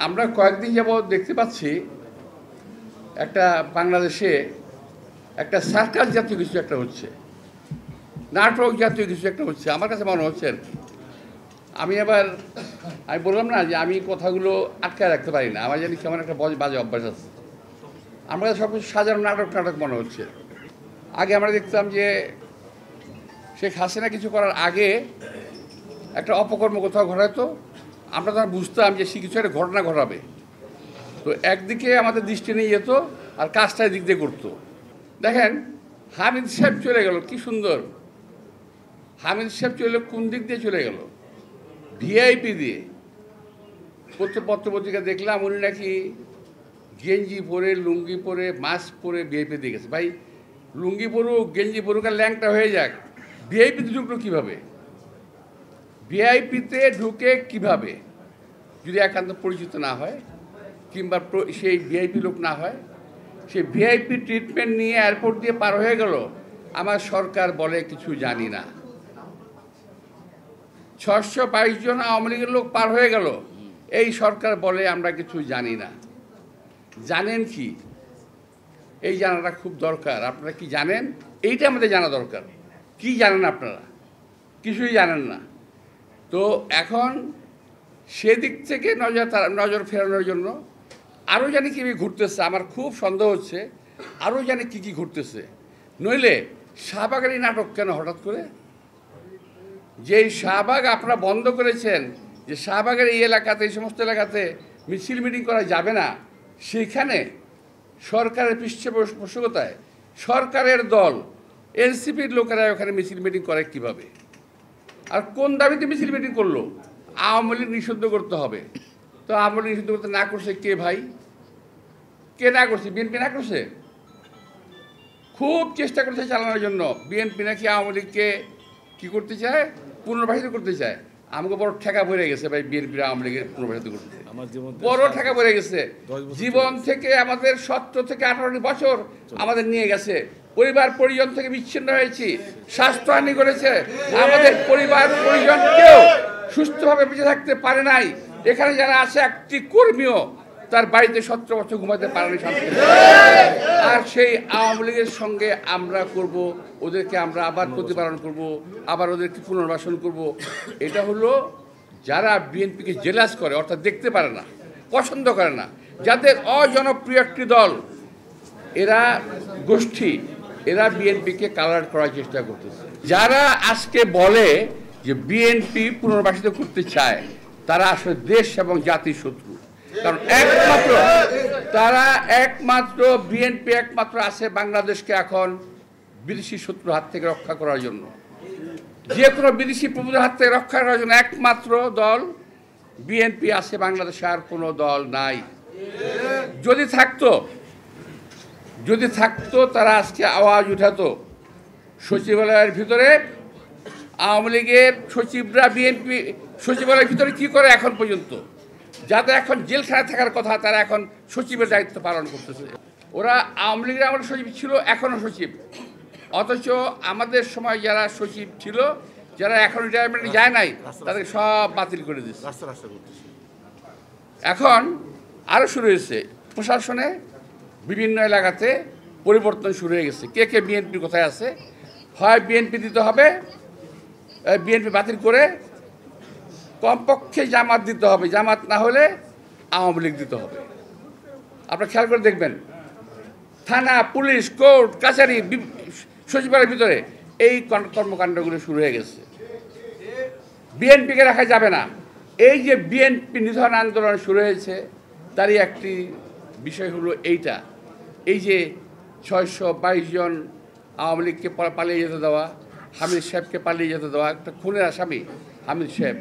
আমরা কয়েকদিন যাবৎ দেখতে পাচ্ছি একটা বাংলাদেশে একটা সার্কাস জাতীয় কিছু একটা হচ্ছে, নাটক জাতীয় কিছু একটা হচ্ছে। আমার কাছে মনে হচ্ছে আর কি। আমি বললাম না যে আমি কথাগুলো আটকায় রাখতে পারি না, আমার জানি কেমন একটা বাজে অভ্যাস আছে। আমার কাছে সব কিছু সাজানো নাটক মনে হচ্ছে। আগে আমরা দেখতাম যে শেখ হাসিনা কিছু করার আগে একটা অপকর্ম কোথাও ঘটাতো, আমরা তখন বুঝতাম যে সে কিছু একটা ঘটনা ঘটাবে, তো একদিকে আমাদের দৃষ্টি নিয়ে যেত আর কাজটা দিক দিয়ে করতো। দেখেন হামিদ সাহেব চলে গেল, কি সুন্দর। হামিদ সাহেব চলে কোন দিক দিয়ে চলে গেল? ভিআইপি দিয়ে। পত্রপত্রিকা দেখলাম উনি নাকি গেঞ্জি পরে, লুঙ্গি পরে, মাস্ক পরে ভিআইপি দিয়ে গেছে। ভাই, লুঙ্গি পরুক, গেঞ্জি পরুক আর ল্যাংটা হয়ে যাক, ভিআইপিতে ঢুকলো কীভাবে? ভিআইপিতে ঢুকে কিভাবে? যদি একান্ত পরিচিত না হয় কিংবা সেই ভিআইপি লোক না হয়, সেই ভিআইপি ট্রিটমেন্ট নিয়ে এয়ারপোর্ট দিয়ে পার হয়ে গেল। আমার সরকার বলে কিছু জানি না। 622 জন আওয়ামী লীগের লোক পার হয়ে গেল, এই সরকার বলে আমরা কিছু জানি না। জানেন কি? এই জানাটা খুব দরকার। আপনারা কি জানেন? এইটা আমাদের জানা দরকার। কি জানেন আপনারা? কিছুই জানেন না। তো এখন সেদিক থেকে নজর ফেরানোর জন্য আরও জানি কী ঘুরতেছে, আমার খুব সন্দেহ হচ্ছে আরও জানি কী ঘুরতেছে। নইলে শাহবাগের এই নাটক কেন হঠাৎ করে? যেই শাহবাগ আপনারা বন্ধ করেছেন, যে শাহবাগের এই এলাকাতে, এই সমস্ত এলাকাতে মিছিল মিটিং করা যাবে না, সেইখানে সরকারের পৃষ্ঠপোষকতায় সরকারের দল এনসিপির লোকেরা ওখানে মিছিল মিটিং করে কিভাবে? আর কোন দাবিতে মিছিল মিটিং করলো? আওয়ামী লীগ নিষিদ্ধ করতে হবে। তো আওয়ামী লীগ নিষিদ্ধ করতে না করছে কে ভাই? কে না করছে? বিএনপি না করছে? খুব চেষ্টা করছে চালানোর জন্য। বিএনপি নাকি আওয়ামী লীগকে কী করতে চায়? পুনর্বাসিত করতে চায়। আমাকে বড় ঠেকা পড়ে গেছে ভাই, বিএনপির আওয়ামী লীগের পুনর্বাসিত করতে বড় ঠেকা পড়ে গেছে। জীবন থেকে আমাদের 17 থেকে 18 বছর আমাদের নিয়ে গেছে, পরিবার পরিজন থেকে বিচ্ছিন্ন হয়েছি, স্বাস্থ্যহানি করেছে, আমাদের পরিবার পরিজন কেউ সুস্থভাবে বেঁচে থাকতে পারে নাই। এখানে যারা আছে, একটি কর্মীও তার বাড়িতে 17 বছর ঘুমাতে পারেনি শান্তি। আর সেই আওয়ামী লীগের সঙ্গে আমরা করব, ওদেরকে আমরা আবার প্রতিপালন করব, আবার ওদেরকে পুনর্বাসন করব। এটা হলো যারা বিএনপিকে জেলাস করে, অর্থাৎ দেখতে পারে না, পছন্দ করে না, যাদের অজনপ্রিয় একটি দল, এরা গোষ্ঠী, এরা বিএনপিকে কালার করার চেষ্টা করতেছে। যারা আজকে বলে যে বিএনপি পুনর্বাসিত করতে চায়, তারা আসলে দেশ এবং জাতির শত্রু। কারণ বিএনপি একমাত্র আছে বাংলাদেশকে এখন বিদেশি শত্রুর হাত থেকে রক্ষা করার জন্য। যে কোনো বিদেশি প্রভুদের হাত থেকে রক্ষা করার জন্য একমাত্র দল বিএনপি আছে বাংলাদেশে, আর কোনো দল নাই। যদি থাকতো তারা আজকে আওয়াজ উঠাতো। সচিবালয়ের ভিতরে আওয়ামী লীগের সচিবরা বিএনপি সচিবালয়ের ভিতরে কী করে এখন পর্যন্ত? যাদের এখন জেলখানায় থাকার কথা, তারা এখন সচিবের দায়িত্ব পালন করতেছে। ওরা আওয়ামী লীগের আমাদের সচিব ছিল, এখনও সচিব। অথচ আমাদের সময় যারা সচিব ছিল, যারা এখন রিটায়ারমেন্টে যায় নাই, তাদের সব বাতিল করে দিচ্ছে। এখন আরও শুরু হয়েছে, প্রশাসনে বিভিন্ন এলাকাতে পরিবর্তন শুরু হয়ে গেছে। কে বিএনপি কোথায় আছে? হয় বিএনপি দিতে হবে, বিএনপি বাতিল করে কমপক্ষে জামাত দিতে হবে, জামাত না হলে আওয়ামী লীগ দিতে হবে। আপনারা খেয়াল করে দেখবেন, থানা, পুলিশ, কোর্ট, কাছারি, সচিবালয়ের ভিতরে এই কর্মকাণ্ডগুলো শুরু হয়ে গেছে। বিএনপিকে রাখা যাবে না। এই যে বিএনপি নিধন আন্দোলন শুরু হয়েছে, তারই একটি বিষয় হলো এইটা। এই যে 622 জন আওয়ামী লীগকে পালিয়ে যেতে দেওয়া, হামিদ সাহেবকে পালিয়ে যেতে দেওয়া, একটা খুনের আসামি হামিদ সাহেব,